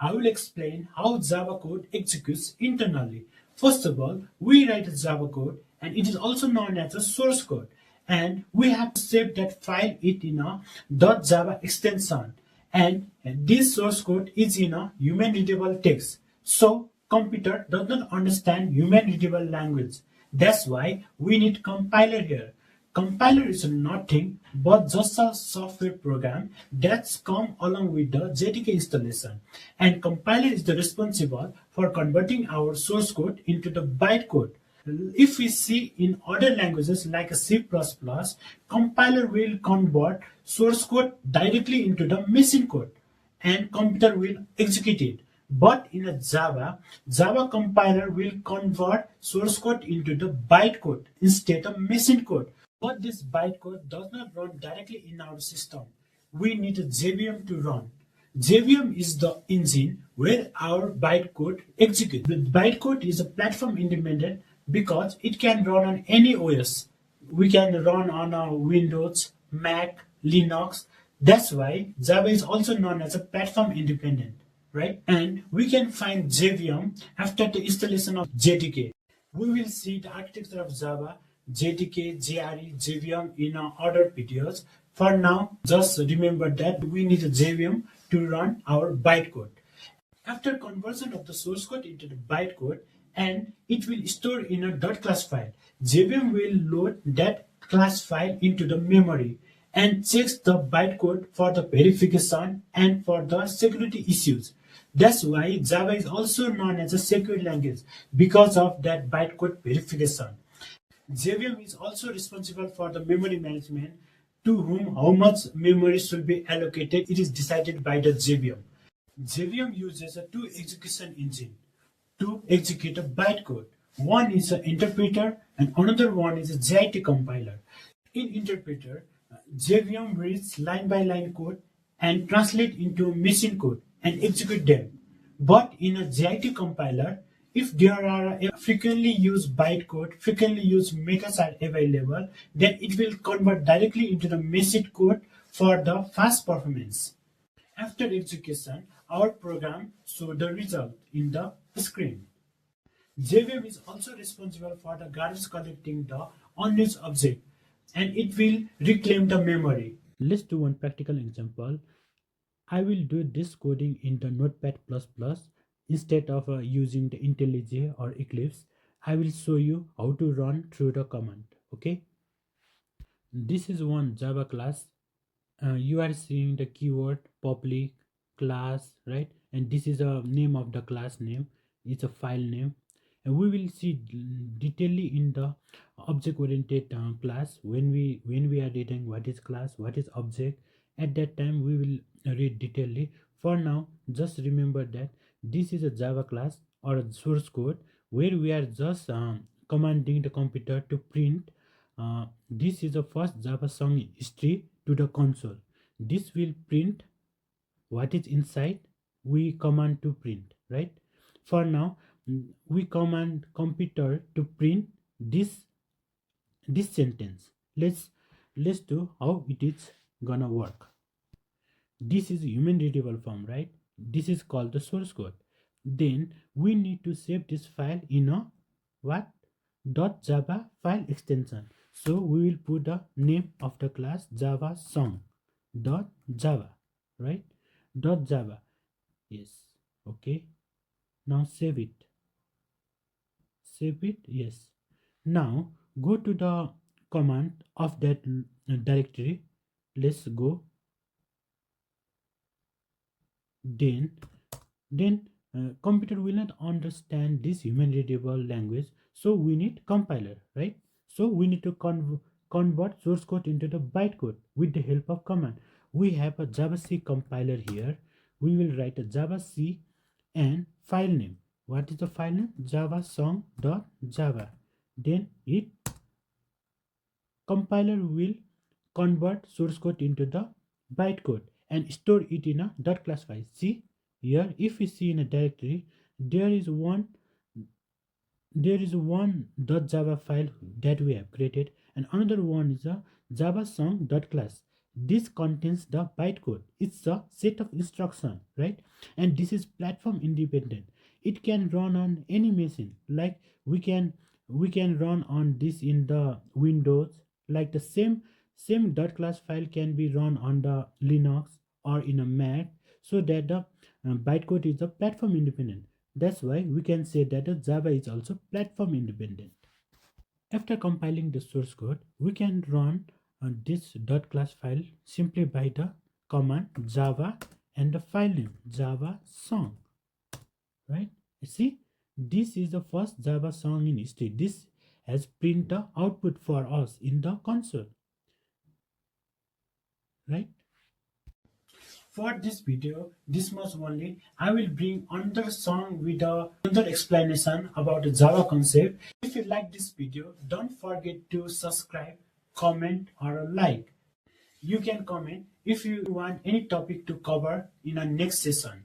I will explain how Java code executes internally. First of all, we write a Java code and it is also known as a source code. And we have to save that file it in a .java extension. And this source code is in a human readable text. So computer does not understand human readable language. That's why we need compiler here. Compiler is nothing but just a software program that's come along with the JDK installation. And compiler is the responsible for converting our source code into the bytecode. If we see in other languages like C++, compiler will convert source code directly into the machine code and computer will execute it. But in a Java compiler will convert source code into the bytecode instead of machine code. But this bytecode does not run directly in our system. We need a JVM to run. JVM is the engine where our bytecode executes. The bytecode is a platform independent because it can run on any OS. We can run on Windows, Mac, Linux. That's why Java is also known as a platform independent, right? And we can find JVM after the installation of JDK. We will see the architecture of Java, JDK, JRE, JVM in our other videos. For now, just remember that we need a JVM to run our bytecode. After conversion of the source code into the bytecode, and it will store in a .class file. JVM will load that class file into the memory and checks the bytecode for the verification and for the security issues. That's why Java is also known as a secure language because of that bytecode verification. JVM is also responsible for the memory management, to whom how much memory should be allocated. It is decided by the JVM. JVM uses a two execution engine to execute a bytecode. One is an interpreter and another one is a JIT compiler. In interpreter, JVM reads line by line code and translate into machine code and execute them. But in a JIT compiler, if there are frequently used bytecode, frequently used methods are available, then it will convert directly into the machine code for the fast performance. After execution, our program shows the result in the screen. JVM is also responsible for the garbage collecting the unused object and it will reclaim the memory. Let's do one practical example. I will do this coding in the Notepad++. Instead of using the IntelliJ or Eclipse, I will show you how to run through the command. Okay. This is one Java class. You are seeing the keyword public class, right? And this is a name of the class name. It's a file name. And we will see detailedly in the object oriented class when we are reading what is class, what is object. At that time we will read detailedly. For now, just remember that this is a Java class or a source code where we are just commanding the computer to print. This is the first Java song history to the console. This will print what is inside. We command to print, right? For now, we command computer to print this sentence. Let's do how it is gonna work. This is human readable form, right? This is called the source code. Then we need to save this file in a what? .java file extension. So we will put the name of the class Java song .java, right? .java. Yes. Okay. Now save it. Save it. Yes. Now go to the command of that directory. Let's go. Then computer will not understand this human readable language, so we need compiler, right? So we need to convert source code into the bytecode with the help of command. We have a javac compiler here. We will write a javac and file name. What is the file name? javasong.java. Then it compiler will convert source code into the bytecode and store it in a .class file. See here, if we see in a directory, there is one .java file that we have created, and another one is a java song.class. this contains the bytecode. It's a set of instruction, right? And this is platform independent. It can run on any machine. Like we can run on this in the Windows. Like the same .class file can be run on the Linux or in a Mac. So that the bytecode is a platform independent. That's why we can say that the Java is also platform independent. After compiling the source code, we can run this .class file simply by the command java and the file name java song, right? See, this is the first Java song in history. This has print the output for us in the console, right? For this video, this much only. I will bring another song with another explanation about the Java concept. If you like this video, don't forget to subscribe, comment or like. You can comment if you want any topic to cover in our next session.